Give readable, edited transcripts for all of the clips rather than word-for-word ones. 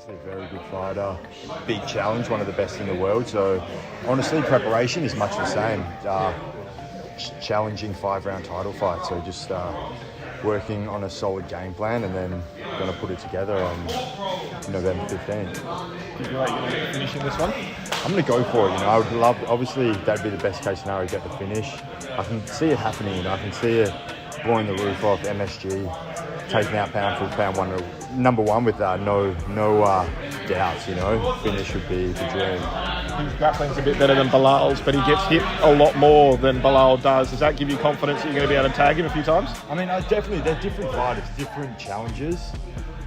obviously a very good fighter, big challenge, one of the best in the world. So honestly, preparation is much the same. Challenging 5-round title fight. So just working on a solid game plan and then going to put it together on November 15th. Do you feel like you're going to get the finish in this one? I'm going to go for it. I would love, obviously, that'd be the best case scenario, get the finish. I can see it happening. I can see it blowing the roof off MSG, taking out pound for pound number one with no doubts. Finish would be the dream. His grappling's a bit better than Bilal's, but he gets hit a lot more than Bilal does. Does that give you confidence that you're going to be able to tag him a few times? I mean, definitely, they're different fighters, different challenges.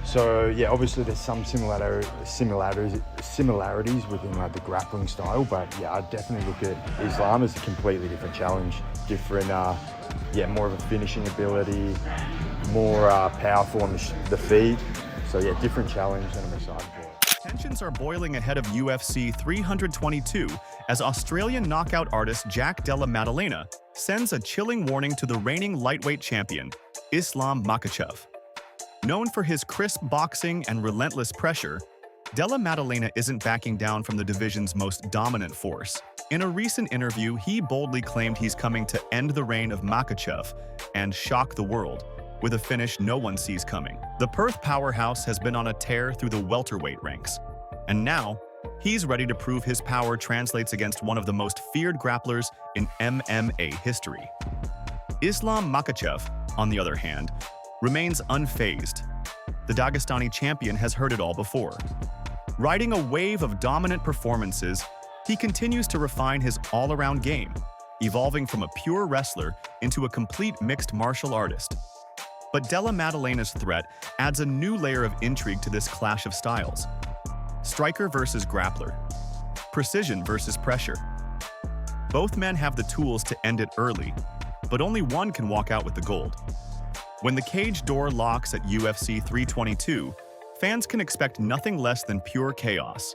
So yeah, obviously there's some similarities within the grappling style, but yeah, I definitely look at Islam as a completely different challenge, different, more of a finishing ability, more powerful on the feet. So yeah, different challenge, and I'm excited for it. Tensions are boiling ahead of UFC 322 as Australian knockout artist Jack Della Maddalena sends a chilling warning to the reigning lightweight champion, Islam Makhachev. Known for his crisp boxing and relentless pressure, Della Maddalena isn't backing down from the division's most dominant force. In a recent interview, he boldly claimed he's coming to end the reign of Makhachev and shock the world with a finish no one sees coming. The Perth powerhouse has been on a tear through the welterweight ranks, and now he's ready to prove his power translates against one of the most feared grapplers in MMA history. Islam Makhachev, on the other hand, remains unfazed. The Dagestani champion has heard it all before. Riding a wave of dominant performances, he continues to refine his all-around game, evolving from a pure wrestler into a complete mixed martial artist. But Della Maddalena's threat adds a new layer of intrigue to this clash of styles. Striker versus grappler. Precision versus pressure. Both men have the tools to end it early, but only one can walk out with the gold. When the cage door locks at UFC 322, fans can expect nothing less than pure chaos.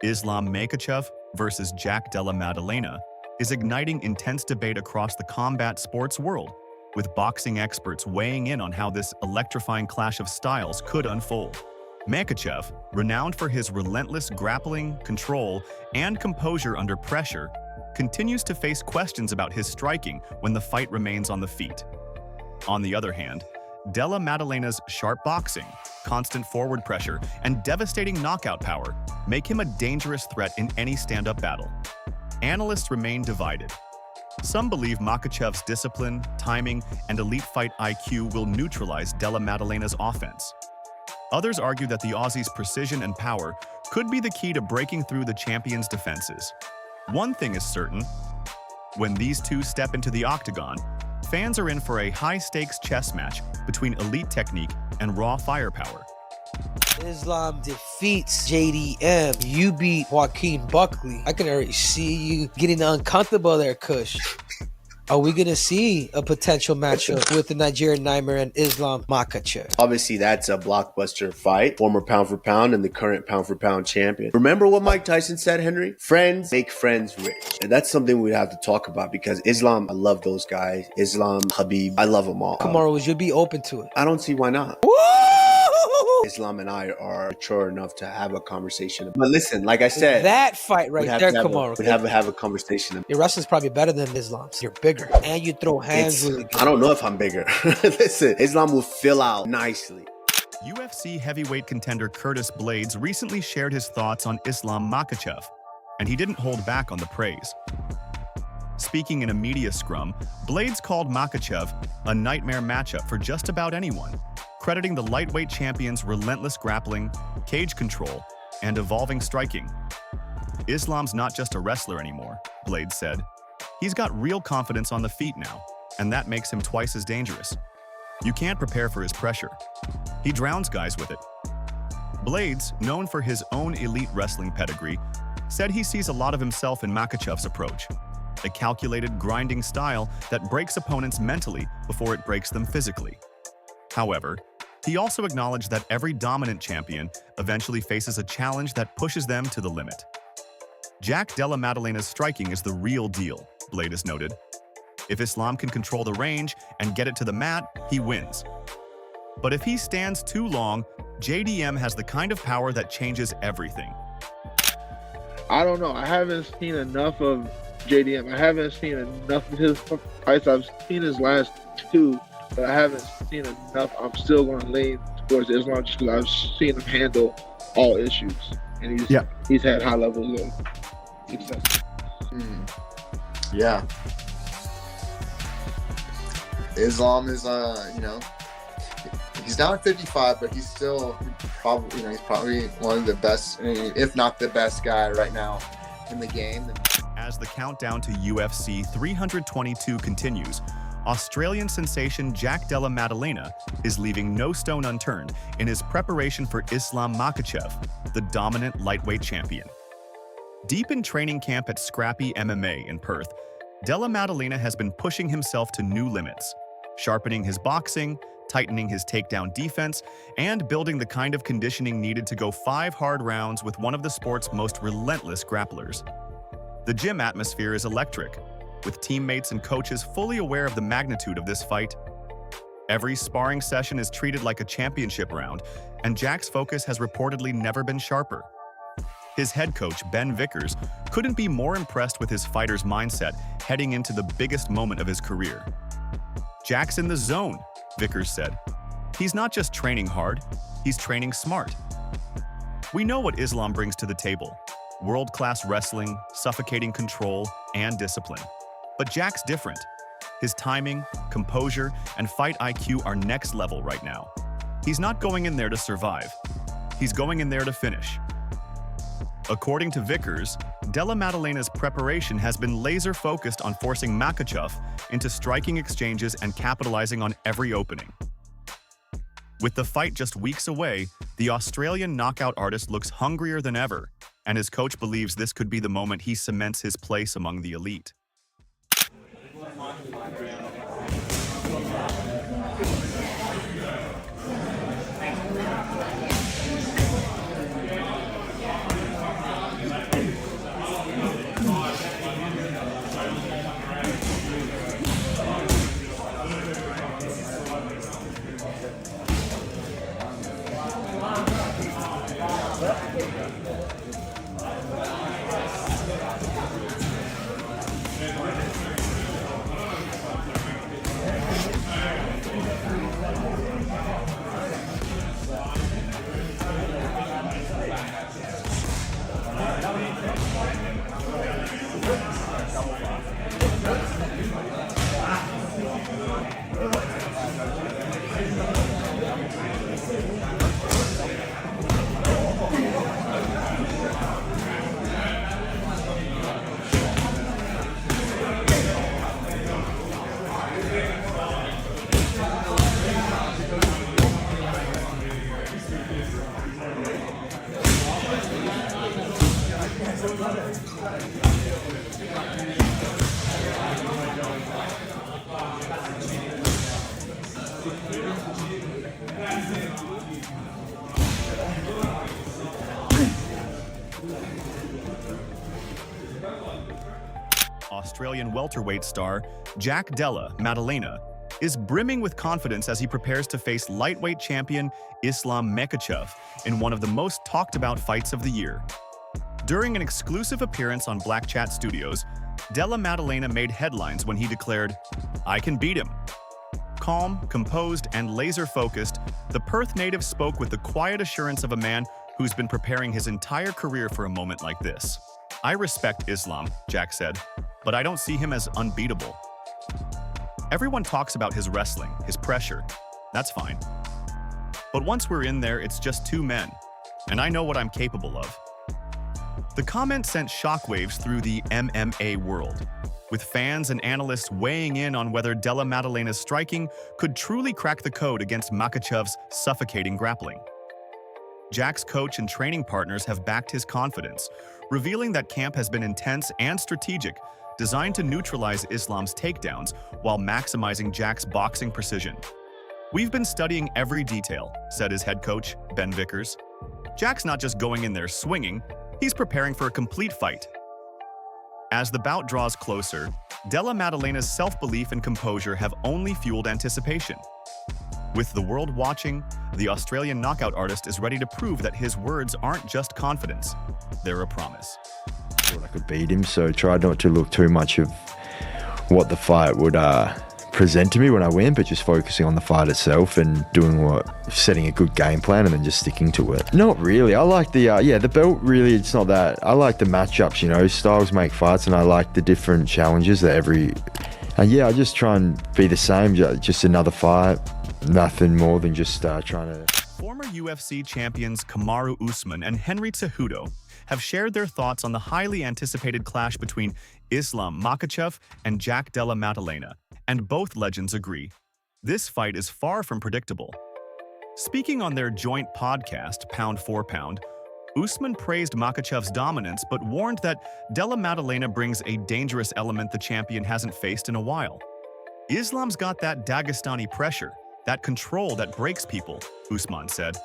Islam Makhachev versus Jack Della Maddalena is igniting intense debate across the combat sports world, with boxing experts weighing in on how this electrifying clash of styles could unfold. Makhachev, renowned for his relentless grappling, control, and composure under pressure, continues to face questions about his striking when the fight remains on the feet. On the other hand, Della Maddalena's sharp boxing, constant forward pressure, and devastating knockout power make him a dangerous threat in any stand-up battle. Analysts remain divided. Some believe Makhachev's discipline, timing, and elite fight IQ will neutralize Della Maddalena's offense. Others argue that the Aussie's precision and power could be the key to breaking through the champion's defenses. One thing is certain: when these two step into the octagon, fans are in for a high-stakes chess match between elite technique and raw firepower. Islam defeats JDM. You beat Joaquin Buckley. I can already see you getting uncomfortable there, Kush. Are we going to see a potential matchup with the Nigerian Nightmare and Islam Makhachev? Obviously, that's a blockbuster fight. Former pound for pound and the current pound for pound champion. Remember what Mike Tyson said, Henry? Friends make friends rich. And that's something we have to talk about because Islam, I love those guys. Islam, Habib, I love them all. Kamaru, would you be open to it? I don't see why not. Woo! Islam and I are mature enough to have a conversation. But listen, like I said, that fight right there, Kamaru. We'd have a conversation. Your wrestling's probably better than Islam's. You're bigger. And you throw hands really good. I don't know if I'm bigger. Listen, Islam will fill out nicely. UFC heavyweight contender Curtis Blades recently shared his thoughts on Islam Makhachev, and he didn't hold back on the praise. Speaking in a media scrum, Blades called Makhachev a nightmare matchup for just about anyone, crediting the lightweight champion's relentless grappling, cage control, and evolving striking. Islam's not just a wrestler anymore, Blades said. He's got real confidence on the feet now, and that makes him twice as dangerous. You can't prepare for his pressure. He drowns guys with it. Blades, known for his own elite wrestling pedigree, said he sees a lot of himself in Makhachev's approach, a calculated, grinding style that breaks opponents mentally before it breaks them physically. However, he also acknowledged that every dominant champion eventually faces a challenge that pushes them to the limit. Jack Della Maddalena's striking is the real deal, Blades noted. If Islam can control the range and get it to the mat, he wins. But if he stands too long, JDM has the kind of power that changes everything. I don't know. I haven't seen enough of JDM. I haven't seen enough of his fights. I've seen his last two, but I haven't seen enough. I'm still going to lean towards Islam just because I've seen him handle all issues, and he's had high levels of success. Yeah. Islam is, he's down at 55, but he's still probably, he's probably one of the best, if not the best guy right now in the game. As the countdown to UFC 322 continues, Australian sensation Jack Della Maddalena is leaving no stone unturned in his preparation for Islam Makhachev, the dominant lightweight champion. Deep in training camp at Scrappy MMA in Perth, Della Maddalena has been pushing himself to new limits, sharpening his boxing, tightening his takedown defense, and building the kind of conditioning needed to go 5 hard rounds with one of the sport's most relentless grapplers. The gym atmosphere is electric, with teammates and coaches fully aware of the magnitude of this fight. Every sparring session is treated like a championship round, and Jack's focus has reportedly never been sharper. His head coach, Ben Vickers, couldn't be more impressed with his fighter's mindset heading into the biggest moment of his career. "Jack's in the zone," Vickers said. "He's not just training hard, he's training smart." We know what Islam brings to the table: world-class wrestling, suffocating control, and discipline. But Jack's different. His timing, composure, and fight IQ are next level right now. He's not going in there to survive. He's going in there to finish. According to Vickers, Della Maddalena's preparation has been laser-focused on forcing Makhachev into striking exchanges and capitalizing on every opening. With the fight just weeks away, the Australian knockout artist looks hungrier than ever, and his coach believes this could be the moment he cements his place among the elite. Australian welterweight star Jack Della Maddalena is brimming with confidence as he prepares to face lightweight champion Islam Makhachev in one of the most talked about fights of the year. During an exclusive appearance on Black Chat Studios, Della Maddalena made headlines when he declared, "I can beat him." Calm, composed, and laser-focused, the Perth native spoke with the quiet assurance of a man who's been preparing his entire career for a moment like this. "I respect Islam," Jack said, "but I don't see him as unbeatable. Everyone talks about his wrestling, his pressure. That's fine. But once we're in there, it's just two men, and I know what I'm capable of." The comment sent shockwaves through the MMA world, with fans and analysts weighing in on whether Della Maddalena's striking could truly crack the code against Makhachev's suffocating grappling. Jack's coach and training partners have backed his confidence, revealing that camp has been intense and strategic, designed to neutralize Islam's takedowns while maximizing Jack's boxing precision. "We've been studying every detail," said his head coach, Ben Vickers. "Jack's not just going in there swinging, he's preparing for a complete fight." As the bout draws closer, Della Maddalena's self-belief and composure have only fueled anticipation. With the world watching, the Australian knockout artist is ready to prove that his words aren't just confidence, they're a promise. I could beat him, so tried not to look too much of what the fight would present to me when I win, but just focusing on the fight itself and setting a good game plan and then just sticking to it. Not really. I like the belt. Really, it's not that. I like the matchups. You know, styles make fights, and I like the different challenges that I just try and be the same. Just another fight. Nothing more than just trying to. Former UFC champions Kamaru Usman and Henry Cejudo have shared their thoughts on the highly anticipated clash between Islam Makhachev and Jack Della Maddalena, and both legends agree. This fight is far from predictable. Speaking on their joint podcast, Pound for Pound, Usman praised Makhachev's dominance but warned that Della Maddalena brings a dangerous element the champion hasn't faced in a while. Islam's got that Dagestani pressure, that control that breaks people, Usman said.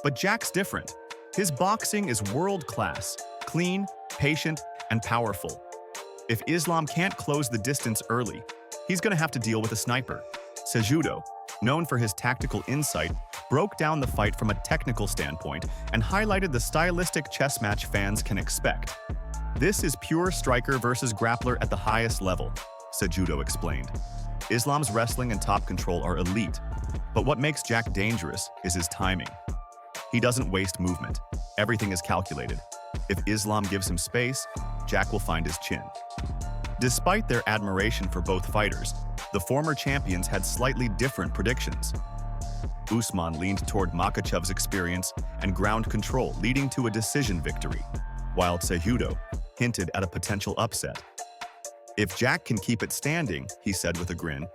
But Jack's different. His boxing is world-class, clean, patient, and powerful. If Islam can't close the distance early, he's going to have to deal with a sniper. Cejudo, known for his tactical insight, broke down the fight from a technical standpoint and highlighted the stylistic chess match fans can expect. This is pure striker versus grappler at the highest level, Cejudo explained. Islam's wrestling and top control are elite, but what makes Jack dangerous is his timing. He doesn't waste movement. Everything is calculated. If Islam gives him space, Jack will find his chin. Despite their admiration for both fighters, the former champions had slightly different predictions. Usman leaned toward Makhachev's experience and ground control, leading to a decision victory, while Cejudo hinted at a potential upset. If Jack can keep it standing, he said with a grin,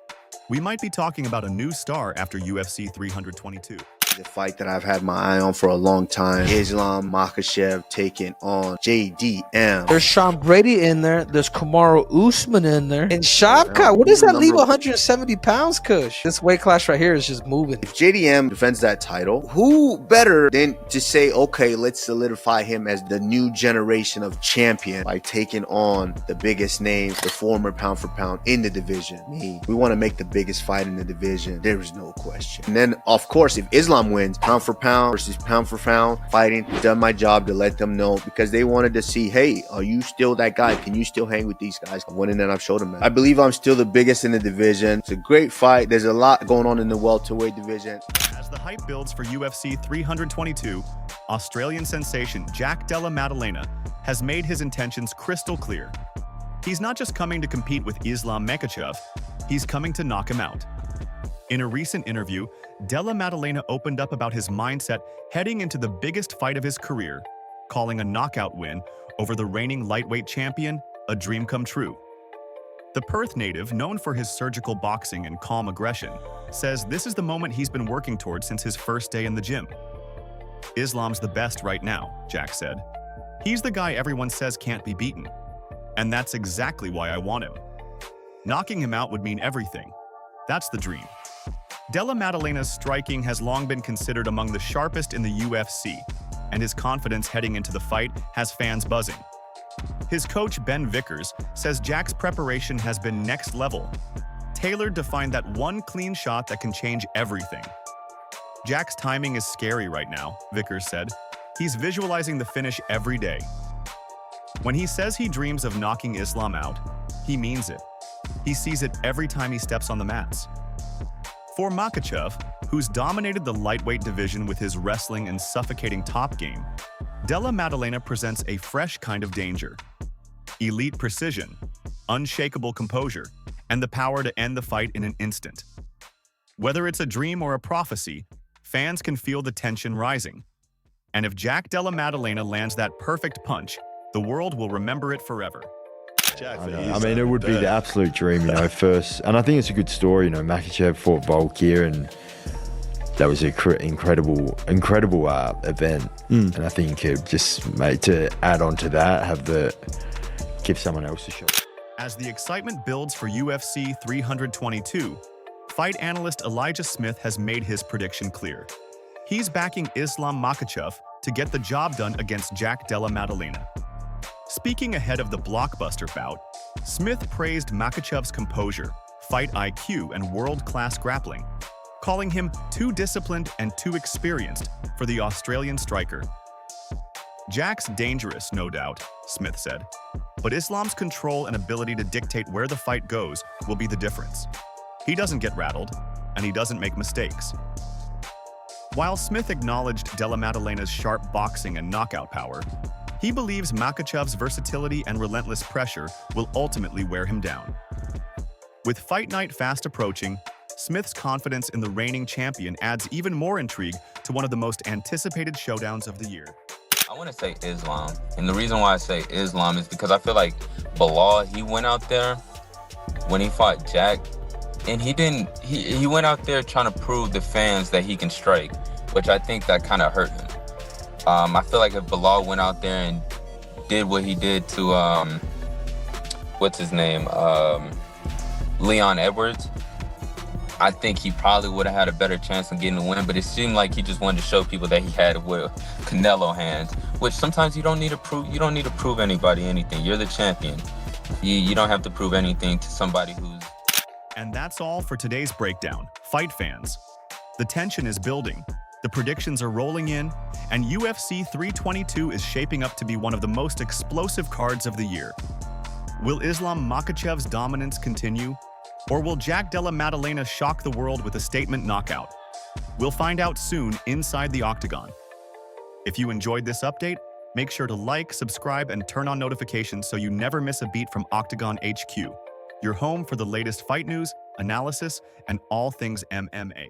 we might be talking about a new star after UFC 322. The fight that I've had my eye on for a long time. Islam Makhachev taking on JDM. There's Sean Brady in there. There's Kamaru Usman in there. And Shavkat, what does that leave 170 pounds, Kush? This weight class right here is just moving. If JDM defends that title, who better than to say, okay, let's solidify him as the new generation of champion by taking on the biggest names, the former pound for pound in the division. Me. We want to make the biggest fight in the division. There is no question. And then, of course, if Islam wins pound for pound versus pound for pound fighting, I've done my job to let them know, because they wanted to see, hey, are you still that guy? Can you still hang with these guys? I went in and I've showed them that. I believe I'm still the biggest in the division. It's a great fight. There's a lot going on in the welterweight division. As the hype builds for UFC 322, Australian sensation Jack Della Maddalena has made his intentions crystal clear. He's not just coming to compete with Islam Makhachev, he's coming to knock him out. In a recent interview, Della Maddalena opened up about his mindset heading into the biggest fight of his career, calling a knockout win over the reigning lightweight champion a dream come true. The Perth native, known for his surgical boxing and calm aggression, says this is the moment he's been working toward since his first day in the gym. Islam's the best right now, Jack said. He's the guy everyone says can't be beaten. And that's exactly why I want him. Knocking him out would mean everything. That's the dream. Della Maddalena's striking has long been considered among the sharpest in the UFC, and his confidence heading into the fight has fans buzzing. His coach, Ben Vickers, says Jack's preparation has been next level, tailored to find that one clean shot that can change everything. Jack's timing is scary right now, Vickers said. He's visualizing the finish every day. When he says he dreams of knocking Islam out, he means it. He sees it every time he steps on the mats. For Makhachev, who's dominated the lightweight division with his wrestling and suffocating top game, Della Maddalena presents a fresh kind of danger. Elite precision, unshakable composure, and the power to end the fight in an instant. Whether it's a dream or a prophecy, fans can feel the tension rising. And if Jack Della Maddalena lands that perfect punch, the world will remember it forever. I mean, it would be the absolute dream, you know, first. And I think it's a good story, you know, Makhachev fought Volk here, and that was an incredible event. And I think it just made to add on to that, give someone else a shot. As the excitement builds for UFC 322, fight analyst Elijah Smith has made his prediction clear. He's backing Islam Makhachev to get the job done against Jack Della Maddalena. Speaking ahead of the blockbuster bout, Smith praised Makhachev's composure, fight IQ, and world-class grappling, calling him too disciplined and too experienced for the Australian striker. Jack's dangerous, no doubt, Smith said, but Islam's control and ability to dictate where the fight goes will be the difference. He doesn't get rattled, and he doesn't make mistakes. While Smith acknowledged Della Maddalena's sharp boxing and knockout power, he believes Makhachev's versatility and relentless pressure will ultimately wear him down. With fight night fast approaching, Smith's confidence in the reigning champion adds even more intrigue to one of the most anticipated showdowns of the year. I want to say Islam, and the reason why I say Islam is because I feel like Bilal, he went out there when he fought Jack, and he went out there trying to prove the fans that he can strike, which I think that kind of hurt him. I feel like if Bilal went out there and did what he did to what's his name, Leon Edwards, I think he probably would have had a better chance of getting the win, but it seemed like he just wanted to show people that he had with Canelo hands, which sometimes you don't need to prove anybody anything. You're the champion. You don't have to prove anything to somebody who's... And that's all for today's breakdown. Fight fans, the tension is building, the predictions are rolling in, and UFC 322 is shaping up to be one of the most explosive cards of the year. Will Islam Makhachev's dominance continue? Or will Jack Della Maddalena shock the world with a statement knockout? We'll find out soon inside the Octagon. If you enjoyed this update, make sure to like, subscribe, and turn on notifications so you never miss a beat from Octagon HQ, your home for the latest fight news, analysis, and all things MMA.